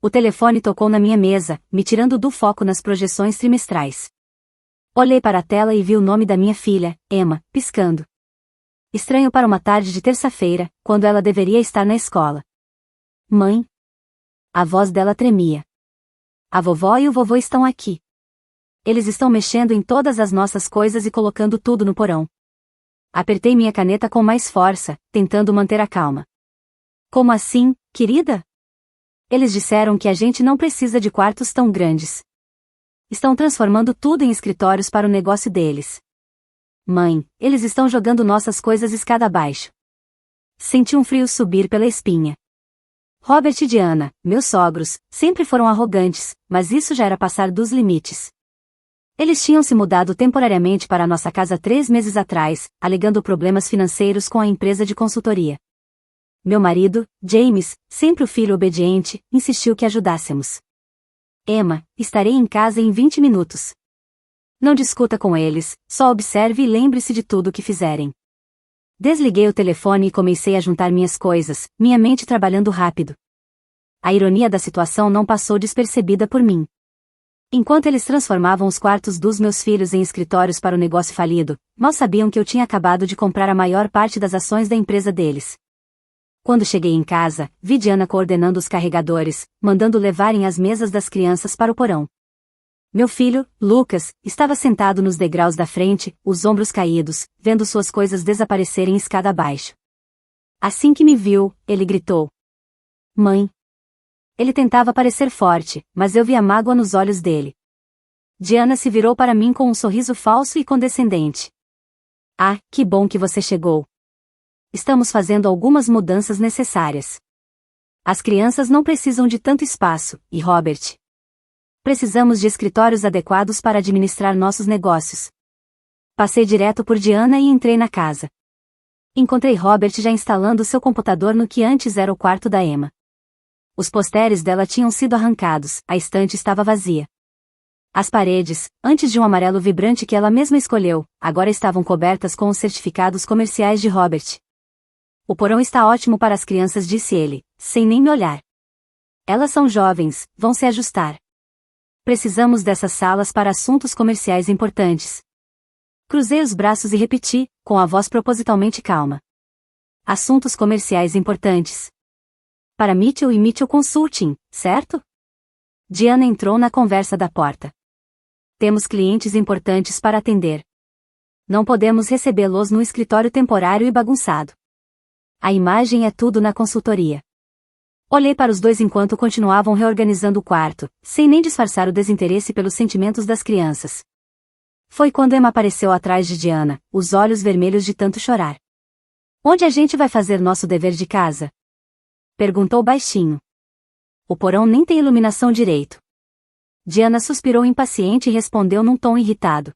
O telefone tocou na minha mesa, me tirando do foco nas projeções trimestrais. Olhei para a tela e vi o nome da minha filha, Emma, piscando. Estranho para uma tarde de terça-feira, quando ela deveria estar na escola. Mãe? A voz dela tremia. A vovó e o vovô estão aqui. Eles estão mexendo em todas as nossas coisas e colocando tudo no porão. Apertei minha caneta com mais força, tentando manter a calma. Como assim, querida? Eles disseram que a gente não precisa de quartos tão grandes. Estão transformando tudo em escritórios para o negócio deles. Mãe, eles estão jogando nossas coisas escada abaixo. Senti um frio subir pela espinha. Robert e Diana, meus sogros, sempre foram arrogantes, mas isso já era passar dos limites. Eles tinham se mudado temporariamente para a nossa casa 3 meses atrás, alegando problemas financeiros com a empresa de consultoria. Meu marido, James, sempre o filho obediente, insistiu que ajudássemos. Emma, estarei em casa em 20 minutos. Não discuta com eles, só observe e lembre-se de tudo o que fizerem. Desliguei o telefone e comecei a juntar minhas coisas, minha mente trabalhando rápido. A ironia da situação não passou despercebida por mim. Enquanto eles transformavam os quartos dos meus filhos em escritórios para o negócio falido, mal sabiam que eu tinha acabado de comprar a maior parte das ações da empresa deles. Quando cheguei em casa, vi Diana coordenando os carregadores, mandando levarem as mesas das crianças para o porão. Meu filho, Lucas, estava sentado nos degraus da frente, os ombros caídos, vendo suas coisas desaparecerem escada abaixo. Assim que me viu, ele gritou: Mãe! Ele tentava parecer forte, mas eu vi a mágoa nos olhos dele. Diana se virou para mim com um sorriso falso e condescendente. Ah, que bom que você chegou. Estamos fazendo algumas mudanças necessárias. As crianças não precisam de tanto espaço, e Robert? Precisamos de escritórios adequados para administrar nossos negócios. Passei direto por Diana e entrei na casa. Encontrei Robert já instalando seu computador no que antes era o quarto da Emma. Os posteres dela tinham sido arrancados, a estante estava vazia. As paredes, antes de um amarelo vibrante que ela mesma escolheu, agora estavam cobertas com os certificados comerciais de Robert. O porão está ótimo para as crianças, disse ele, sem nem me olhar. Elas são jovens, vão se ajustar. Precisamos dessas salas para assuntos comerciais importantes. Cruzei os braços e repeti, com a voz propositalmente calma. Assuntos comerciais importantes. Para Mitchell e Mitchell Consulting, certo? Diana entrou na conversa da porta. Temos clientes importantes para atender. Não podemos recebê-los no escritório temporário e bagunçado. A imagem é tudo na consultoria. Olhei para os dois enquanto continuavam reorganizando o quarto, sem nem disfarçar o desinteresse pelos sentimentos das crianças. Foi quando Emma apareceu atrás de Diana, os olhos vermelhos de tanto chorar. Onde a gente vai fazer nosso dever de casa? Perguntou baixinho. O porão nem tem iluminação direito. Diana suspirou impaciente e respondeu num tom irritado.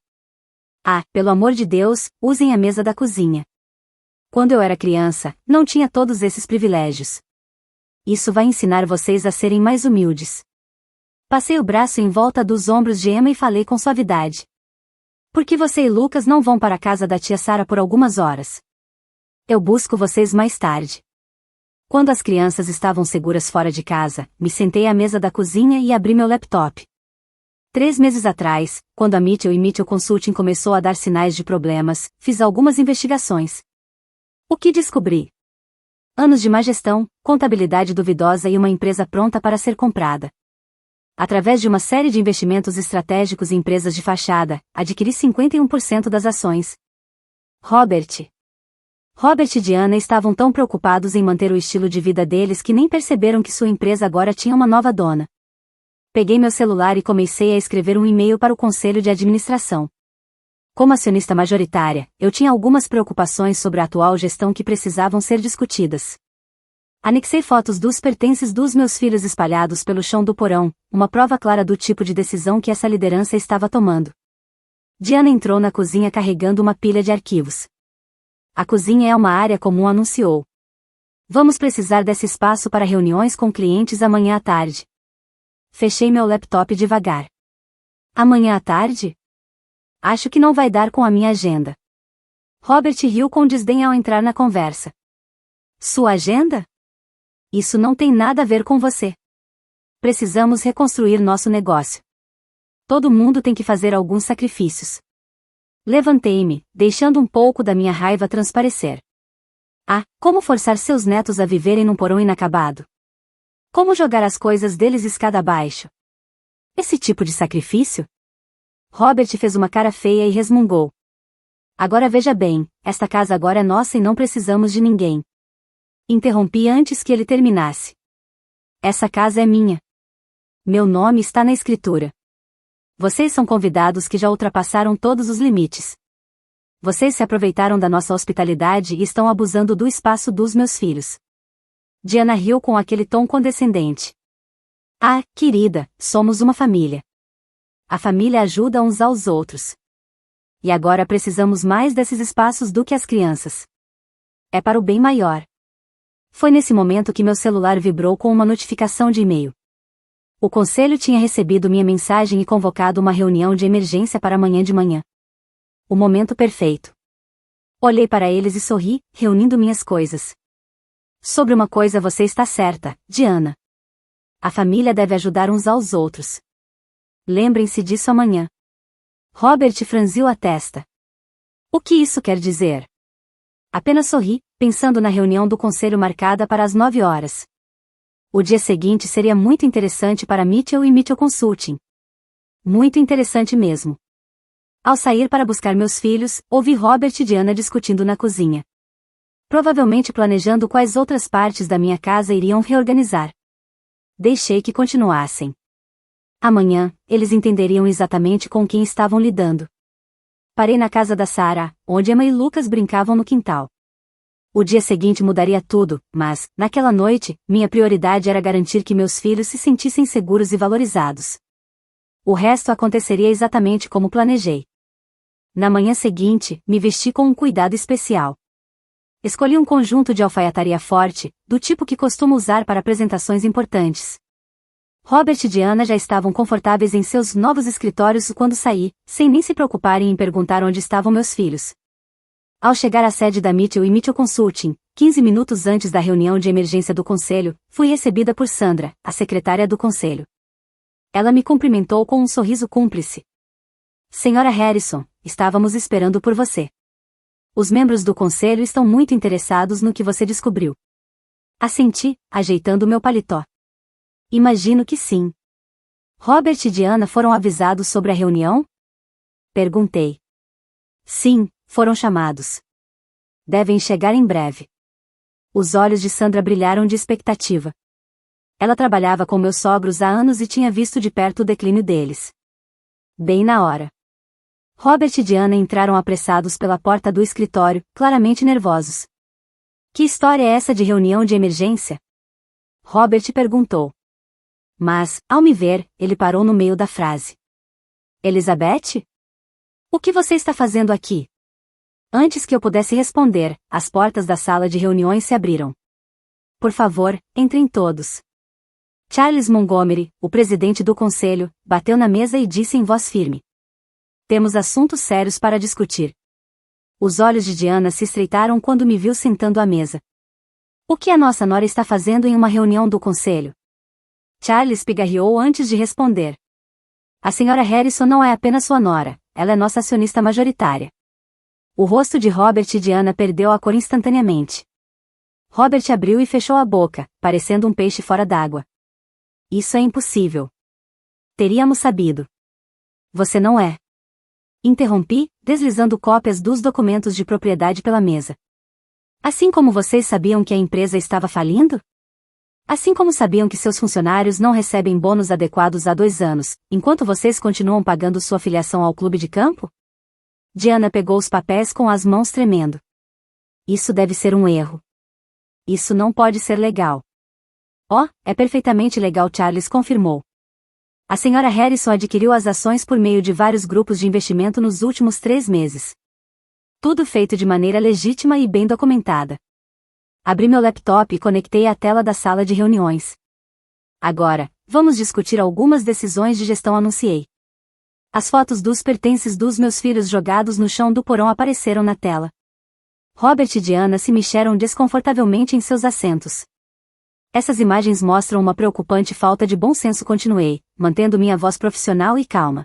Ah, pelo amor de Deus, usem a mesa da cozinha. Quando eu era criança, não tinha todos esses privilégios. Isso vai ensinar vocês a serem mais humildes. Passei o braço em volta dos ombros de Emma e falei com suavidade. Por que você e Lucas não vão para a casa da tia Sara por algumas horas? Eu busco vocês mais tarde. Quando as crianças estavam seguras fora de casa, me sentei à mesa da cozinha e abri meu laptop. 3 meses atrás, quando a Mitchell e Mitchell Consulting começou a dar sinais de problemas, fiz algumas investigações. O que descobri? Anos de má gestão, contabilidade duvidosa e uma empresa pronta para ser comprada. Através de uma série de investimentos estratégicos em empresas de fachada, adquiri 51% das ações. Robert e Diana estavam tão preocupados em manter o estilo de vida deles que nem perceberam que sua empresa agora tinha uma nova dona. Peguei meu celular e comecei a escrever um e-mail para o conselho de administração. Como acionista majoritária, eu tinha algumas preocupações sobre a atual gestão que precisavam ser discutidas. Anexei fotos dos pertences dos meus filhos espalhados pelo chão do porão, uma prova clara do tipo de decisão que essa liderança estava tomando. Diana entrou na cozinha carregando uma pilha de arquivos. A cozinha é uma área comum, anunciou. Vamos precisar desse espaço para reuniões com clientes amanhã à tarde. Fechei meu laptop devagar. Amanhã à tarde? Acho que não vai dar com a minha agenda. Robert riu com desdém ao entrar na conversa. Sua agenda? Isso não tem nada a ver com você. Precisamos reconstruir nosso negócio. Todo mundo tem que fazer alguns sacrifícios. Levantei-me, deixando um pouco da minha raiva transparecer. Ah, como forçar seus netos a viverem num porão inacabado? Como jogar as coisas deles escada abaixo? Esse tipo de sacrifício? Robert fez uma cara feia e resmungou. Agora veja bem, esta casa agora é nossa e não precisamos de ninguém. Interrompi antes que ele terminasse. Essa casa é minha. Meu nome está na escritura. Vocês são convidados que já ultrapassaram todos os limites. Vocês se aproveitaram da nossa hospitalidade e estão abusando do espaço dos meus filhos. Diana riu com aquele tom condescendente. Ah, querida, somos uma família. A família ajuda uns aos outros. E agora precisamos mais desses espaços do que as crianças. É para o bem maior. Foi nesse momento que meu celular vibrou com uma notificação de e-mail. O conselho tinha recebido minha mensagem e convocado uma reunião de emergência para amanhã de manhã. O momento perfeito. Olhei para eles e sorri, reunindo minhas coisas. Sobre uma coisa você está certa, Diana. A família deve ajudar uns aos outros. Lembrem-se disso amanhã. Robert franziu a testa. O que isso quer dizer? Apenas sorri, pensando na reunião do conselho marcada para as 9 horas. O dia seguinte seria muito interessante para Mitchell e Mitchell Consulting. Muito interessante mesmo. Ao sair para buscar meus filhos, ouvi Robert e Diana discutindo na cozinha. Provavelmente planejando quais outras partes da minha casa iriam reorganizar. Deixei que continuassem. Amanhã, eles entenderiam exatamente com quem estavam lidando. Parei na casa da Sarah, onde Emma e Lucas brincavam no quintal. O dia seguinte mudaria tudo, mas, naquela noite, minha prioridade era garantir que meus filhos se sentissem seguros e valorizados. O resto aconteceria exatamente como planejei. Na manhã seguinte, me vesti com um cuidado especial. Escolhi um conjunto de alfaiataria forte, do tipo que costumo usar para apresentações importantes. Robert e Diana já estavam confortáveis em seus novos escritórios quando saí, sem nem se preocuparem em perguntar onde estavam meus filhos. Ao chegar à sede da Mitchell e Mitchell Consulting, 15 minutos antes da reunião de emergência do conselho, fui recebida por Sandra, a secretária do conselho. Ela me cumprimentou com um sorriso cúmplice. Senhora Harrison, estávamos esperando por você. Os membros do conselho estão muito interessados no que você descobriu. Assenti, ajeitando meu paletó. Imagino que sim. Robert e Diana foram avisados sobre a reunião? Perguntei. Sim, foram chamados. Devem chegar em breve. Os olhos de Sandra brilharam de expectativa. Ela trabalhava com meus sogros há anos e tinha visto de perto o declínio deles. Bem na hora. Robert e Diana entraram apressados pela porta do escritório, claramente nervosos. Que história é essa de reunião de emergência? Robert perguntou. Mas, ao me ver, ele parou no meio da frase. Elizabeth? O que você está fazendo aqui? Antes que eu pudesse responder, as portas da sala de reuniões se abriram. Por favor, entrem todos. Charles Montgomery, o presidente do conselho, bateu na mesa e disse em voz firme. Temos assuntos sérios para discutir. Os olhos de Diana se estreitaram quando me viu sentando à mesa. O que a nossa nora está fazendo em uma reunião do conselho? Charles pigarreou antes de responder. A senhora Harrison não é apenas sua nora, ela é nossa acionista majoritária. O rosto de Robert e Diana perdeu a cor instantaneamente. Robert abriu e fechou a boca, parecendo um peixe fora d'água. Isso é impossível. Teríamos sabido. Você não é. Interrompi, deslizando cópias dos documentos de propriedade pela mesa. Assim como vocês sabiam que a empresa estava falindo? Assim como sabiam que seus funcionários não recebem bônus adequados há 2 anos, enquanto vocês continuam pagando sua filiação ao clube de campo? Diana pegou os papéis com as mãos tremendo. Isso deve ser um erro. Isso não pode ser legal. Oh, é perfeitamente legal, Charles confirmou. A senhora Harrison adquiriu as ações por meio de vários grupos de investimento nos últimos 3 meses. Tudo feito de maneira legítima e bem documentada. Abri meu laptop e conectei à tela da sala de reuniões. Agora, vamos discutir algumas decisões de gestão, anunciei. As fotos dos pertences dos meus filhos jogados no chão do porão apareceram na tela. Robert e Diana se mexeram desconfortavelmente em seus assentos. Essas imagens mostram uma preocupante falta de bom senso, continuei, mantendo minha voz profissional e calma.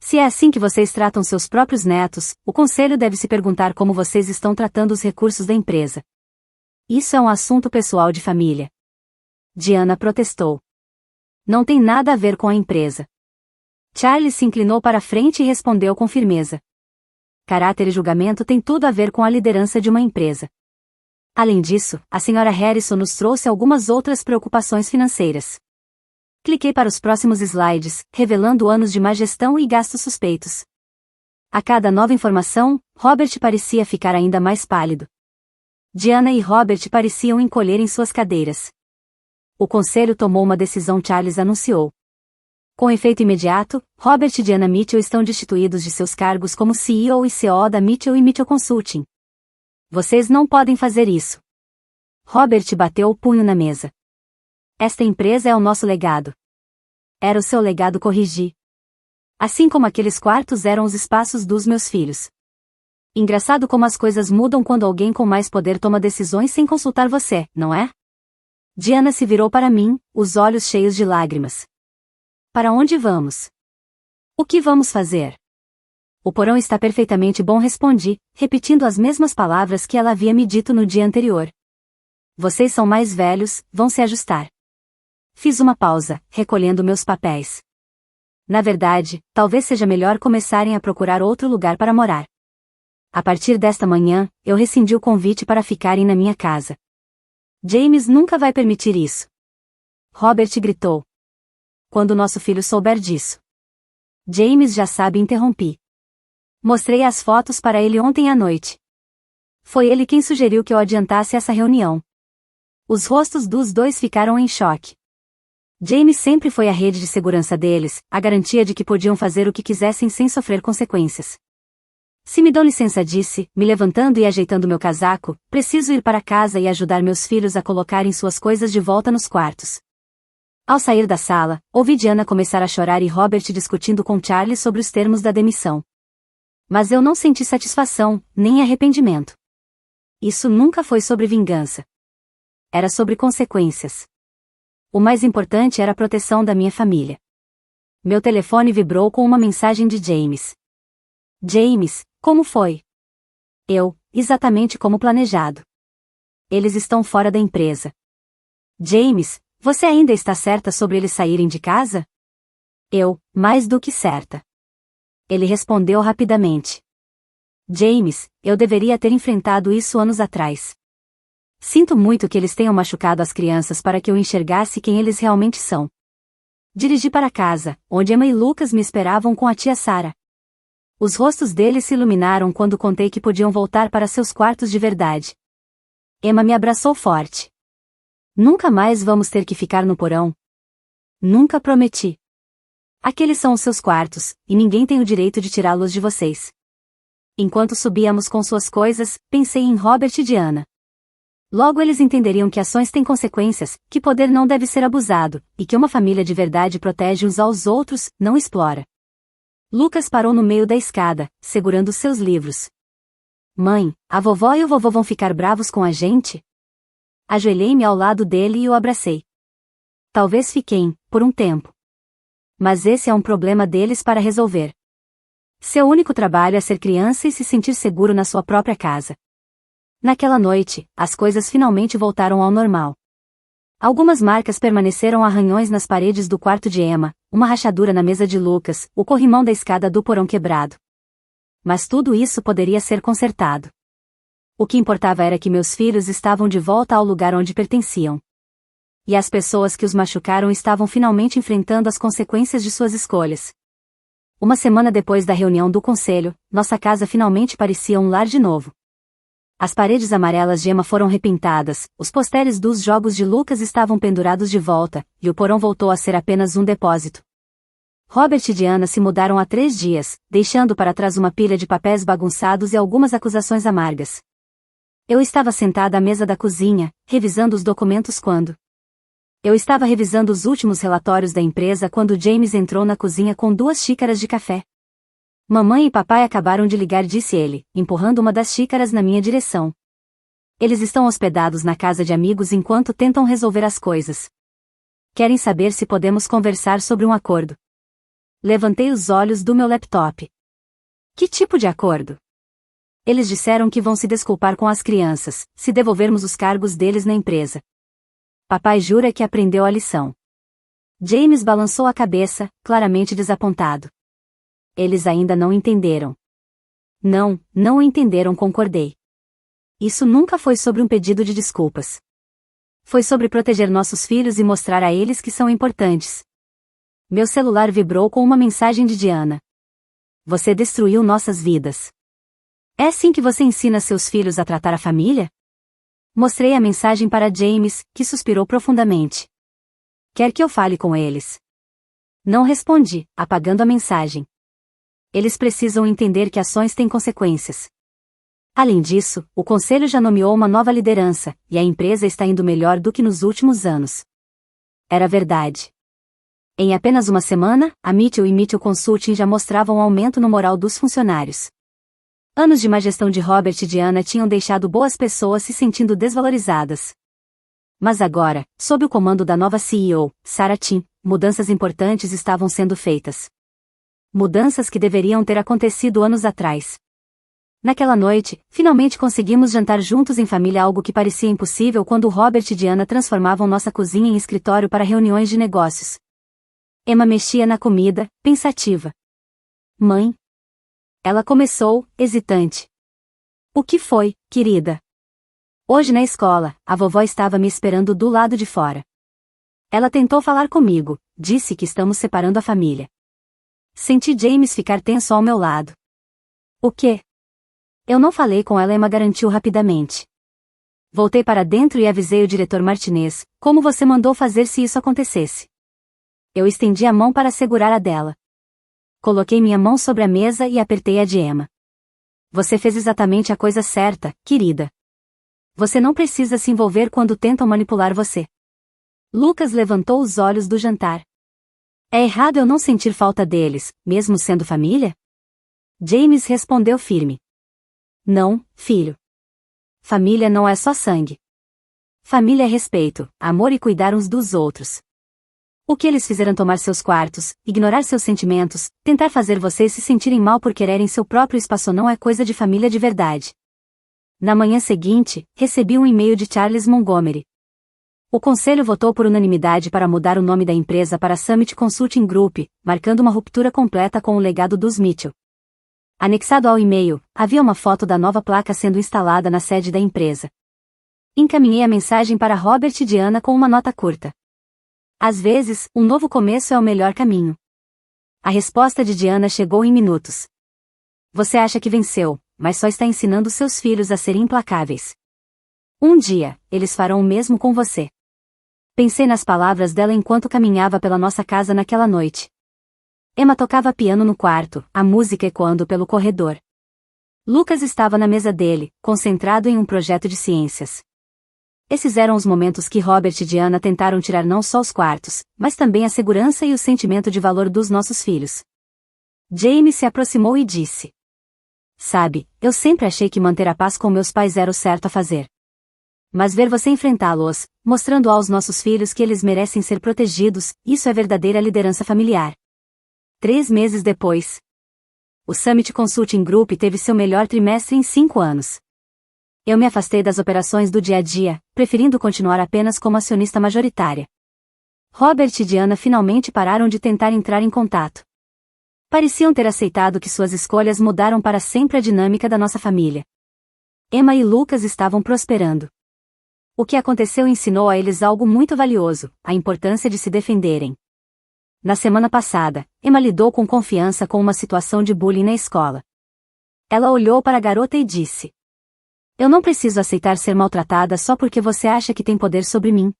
Se é assim que vocês tratam seus próprios netos, o conselho deve se perguntar como vocês estão tratando os recursos da empresa. Isso é um assunto pessoal de família. Diana protestou. Não tem nada a ver com a empresa. Charles se inclinou para a frente e respondeu com firmeza. Caráter e julgamento têm tudo a ver com a liderança de uma empresa. Além disso, a senhora Harrison nos trouxe algumas outras preocupações financeiras. Cliquei para os próximos slides, revelando anos de má gestão e gastos suspeitos. A cada nova informação, Robert parecia ficar ainda mais pálido. Diana e Robert pareciam encolher em suas cadeiras. O conselho tomou uma decisão, Charles anunciou. Com efeito imediato, Robert e Diana Mitchell estão destituídos de seus cargos como CEO e CEO da Mitchell & Mitchell Consulting. Vocês não podem fazer isso. Robert bateu o punho na mesa. Esta empresa é o nosso legado. Era o seu legado, corrigi. Assim como aqueles quartos eram os espaços dos meus filhos. Engraçado como as coisas mudam quando alguém com mais poder toma decisões sem consultar você, não é? Diana se virou para mim, os olhos cheios de lágrimas. Para onde vamos? O que vamos fazer? O porão está perfeitamente bom, respondi, repetindo as mesmas palavras que ela havia me dito no dia anterior. Vocês são mais velhos, vão se ajustar. Fiz uma pausa, recolhendo meus papéis. Na verdade, talvez seja melhor começarem a procurar outro lugar para morar. A partir desta manhã, eu rescindi o convite para ficarem na minha casa. James nunca vai permitir isso. Robert gritou. Quando nosso filho souber disso. James já sabe, interrompi. Mostrei as fotos para ele ontem à noite. Foi ele quem sugeriu que eu adiantasse essa reunião. Os rostos dos dois ficaram em choque. James sempre foi a rede de segurança deles, a garantia de que podiam fazer o que quisessem sem sofrer consequências. Se me dão licença, disse, me levantando e ajeitando meu casaco, preciso ir para casa e ajudar meus filhos a colocarem suas coisas de volta nos quartos. Ao sair da sala, ouvi Diana começar a chorar e Robert discutindo com Charlie sobre os termos da demissão. Mas eu não senti satisfação, nem arrependimento. Isso nunca foi sobre vingança. Era sobre consequências. O mais importante era a proteção da minha família. Meu telefone vibrou com uma mensagem de James. James, como foi? Eu, exatamente como planejado. Eles estão fora da empresa. James, você ainda está certa sobre eles saírem de casa? Eu, mais do que certa. Ele respondeu rapidamente. James, eu deveria ter enfrentado isso anos atrás. Sinto muito que eles tenham machucado as crianças para que eu enxergasse quem eles realmente são. Dirigi para casa, onde Emma e Lucas me esperavam com a tia Sarah. Os rostos deles se iluminaram quando contei que podiam voltar para seus quartos de verdade. Emma me abraçou forte. Nunca mais vamos ter que ficar no porão. Nunca, prometi. Aqueles são os seus quartos, e ninguém tem o direito de tirá-los de vocês. Enquanto subíamos com suas coisas, pensei em Robert e Diana. Logo eles entenderiam que ações têm consequências, que poder não deve ser abusado, e que uma família de verdade protege uns aos outros, não explora. Lucas parou no meio da escada, segurando seus livros. Mãe, a vovó e o vovô vão ficar bravos com a gente? Ajoelhei-me ao lado dele e o abracei. Talvez fiquem, por um tempo. Mas esse é um problema deles para resolver. Seu único trabalho é ser criança e se sentir seguro na sua própria casa. Naquela noite, as coisas finalmente voltaram ao normal. Algumas marcas permaneceram arranhões nas paredes do quarto de Emma, uma rachadura na mesa de Lucas, o corrimão da escada do porão quebrado. Mas tudo isso poderia ser consertado. O que importava era que meus filhos estavam de volta ao lugar onde pertenciam. E as pessoas que os machucaram estavam finalmente enfrentando as consequências de suas escolhas. Uma semana depois da reunião do conselho, nossa casa finalmente parecia um lar de novo. As paredes amarelas de Emma foram repintadas, os posteres dos jogos de Lucas estavam pendurados de volta, e o porão voltou a ser apenas um depósito. Robert e Diana se mudaram há 3 dias, deixando para trás uma pilha de papéis bagunçados e algumas acusações amargas. Eu estava sentada à mesa da cozinha, revisando os documentos quando... Eu estava revisando os últimos relatórios da empresa quando James entrou na cozinha com 2 xícaras de café. Mamãe e papai acabaram de ligar, disse ele, empurrando uma das xícaras na minha direção. Eles estão hospedados na casa de amigos enquanto tentam resolver as coisas. Querem saber se podemos conversar sobre um acordo. Levantei os olhos do meu laptop. Que tipo de acordo? Eles disseram que vão se desculpar com as crianças, se devolvermos os cargos deles na empresa. Papai jura que aprendeu a lição. James balançou a cabeça, claramente desapontado. Eles ainda não entenderam. Não entenderam, concordei. Isso nunca foi sobre um pedido de desculpas. Foi sobre proteger nossos filhos e mostrar a eles que são importantes. Meu celular vibrou com uma mensagem de Diana. Você destruiu nossas vidas. É assim que você ensina seus filhos a tratar a família? Mostrei a mensagem para James, que suspirou profundamente. Quer que eu fale com eles? Não respondi, apagando a mensagem. Eles precisam entender que ações têm consequências. Além disso, o conselho já nomeou uma nova liderança, e a empresa está indo melhor do que nos últimos anos. Era verdade. Em apenas uma semana, a Mitchell e Mitchell Consulting já mostravam um aumento no moral dos funcionários. Anos de má gestão de Robert e Diana tinham deixado boas pessoas se sentindo desvalorizadas. Mas agora, sob o comando da nova CEO, Sarah Tim, mudanças importantes estavam sendo feitas. Mudanças que deveriam ter acontecido anos atrás. Naquela noite, finalmente conseguimos jantar juntos em família, algo que parecia impossível quando Robert e Diana transformavam nossa cozinha em escritório para reuniões de negócios. Emma mexia na comida, pensativa. Mãe? Ela começou, hesitante. O que foi, querida? Hoje na escola, a vovó estava me esperando do lado de fora. Ela tentou falar comigo, disse que estamos separando a família. Senti James ficar tenso ao meu lado. O quê? Eu não falei com ela, Emma garantiu rapidamente. Voltei para dentro e avisei o diretor Martinez, como você mandou fazer se isso acontecesse. Eu estendi a mão para segurar a dela. Coloquei minha mão sobre a mesa e apertei a de Emma. Você fez exatamente a coisa certa, querida. Você não precisa se envolver quando tentam manipular você. Lucas levantou os olhos do jantar. É errado eu não sentir falta deles, mesmo sendo família? James respondeu firme. Não, filho. Família não é só sangue. Família é respeito, amor e cuidar uns dos outros. O que eles fizeram? Tomar seus quartos, ignorar seus sentimentos, tentar fazer vocês se sentirem mal por quererem seu próprio espaço não é coisa de família de verdade. Na manhã seguinte, recebi um e-mail de Charles Montgomery. O conselho votou por unanimidade para mudar o nome da empresa para Summit Consulting Group, marcando uma ruptura completa com o legado dos Mitchell. Anexado ao e-mail, havia uma foto da nova placa sendo instalada na sede da empresa. Encaminhei a mensagem para Robert e Diana com uma nota curta. Às vezes, um novo começo é o melhor caminho. A resposta de Diana chegou em minutos. Você acha que venceu, mas só está ensinando seus filhos a serem implacáveis. Um dia, eles farão o mesmo com você. Pensei nas palavras dela enquanto caminhava pela nossa casa naquela noite. Emma tocava piano no quarto, a música ecoando pelo corredor. Lucas estava na mesa dele, concentrado em um projeto de ciências. Esses eram os momentos que Robert e Diana tentaram tirar não só os quartos, mas também a segurança e o sentimento de valor dos nossos filhos. James se aproximou e disse: Sabe, eu sempre achei que manter a paz com meus pais era o certo a fazer. Mas ver você enfrentá-los, mostrando aos nossos filhos que eles merecem ser protegidos, isso é verdadeira liderança familiar. 3 meses depois, o Summit Consulting Group teve seu melhor trimestre em 5 anos. Eu me afastei das operações do dia a dia, preferindo continuar apenas como acionista majoritária. Robert e Diana finalmente pararam de tentar entrar em contato. Pareciam ter aceitado que suas escolhas mudaram para sempre a dinâmica da nossa família. Emma e Lucas estavam prosperando. O que aconteceu ensinou a eles algo muito valioso, a importância de se defenderem. Na semana passada, Emma lidou com confiança com uma situação de bullying na escola. Ela olhou para a garota e disse: Eu não preciso aceitar ser maltratada só porque você acha que tem poder sobre mim.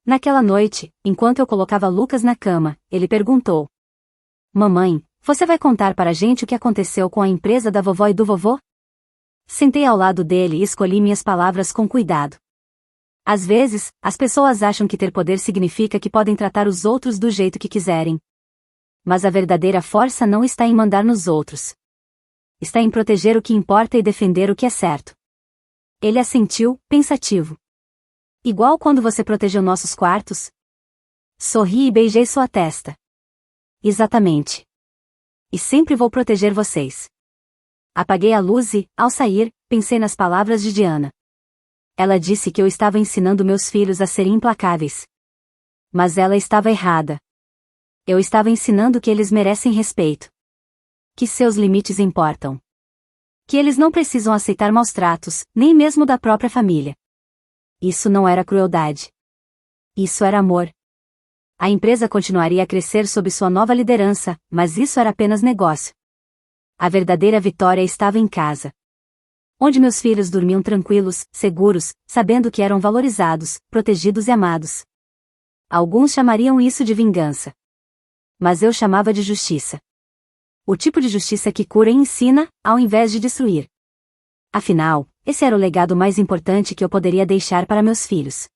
Naquela noite, enquanto eu colocava Lucas na cama, ele perguntou: Mamãe, você vai contar para a gente o que aconteceu com a empresa da vovó e do vovô? Sentei ao lado dele e escolhi minhas palavras com cuidado. Às vezes, as pessoas acham que ter poder significa que podem tratar os outros do jeito que quiserem. Mas a verdadeira força não está em mandar nos outros. Está em proteger o que importa e defender o que é certo. Ele assentiu, pensativo. Igual quando você protegeu nossos quartos? Sorri e beijei sua testa. Exatamente. E sempre vou proteger vocês. Apaguei a luz e, ao sair, pensei nas palavras de Diana. Ela disse que eu estava ensinando meus filhos a serem implacáveis. Mas ela estava errada. Eu estava ensinando que eles merecem respeito. Que seus limites importam. Que eles não precisam aceitar maus tratos, nem mesmo da própria família. Isso não era crueldade. Isso era amor. A empresa continuaria a crescer sob sua nova liderança, mas isso era apenas negócio. A verdadeira vitória estava em casa. Onde meus filhos dormiam tranquilos, seguros, sabendo que eram valorizados, protegidos e amados. Alguns chamariam isso de vingança. Mas eu chamava de justiça. O tipo de justiça que cura e ensina, ao invés de destruir. Afinal, esse era o legado mais importante que eu poderia deixar para meus filhos.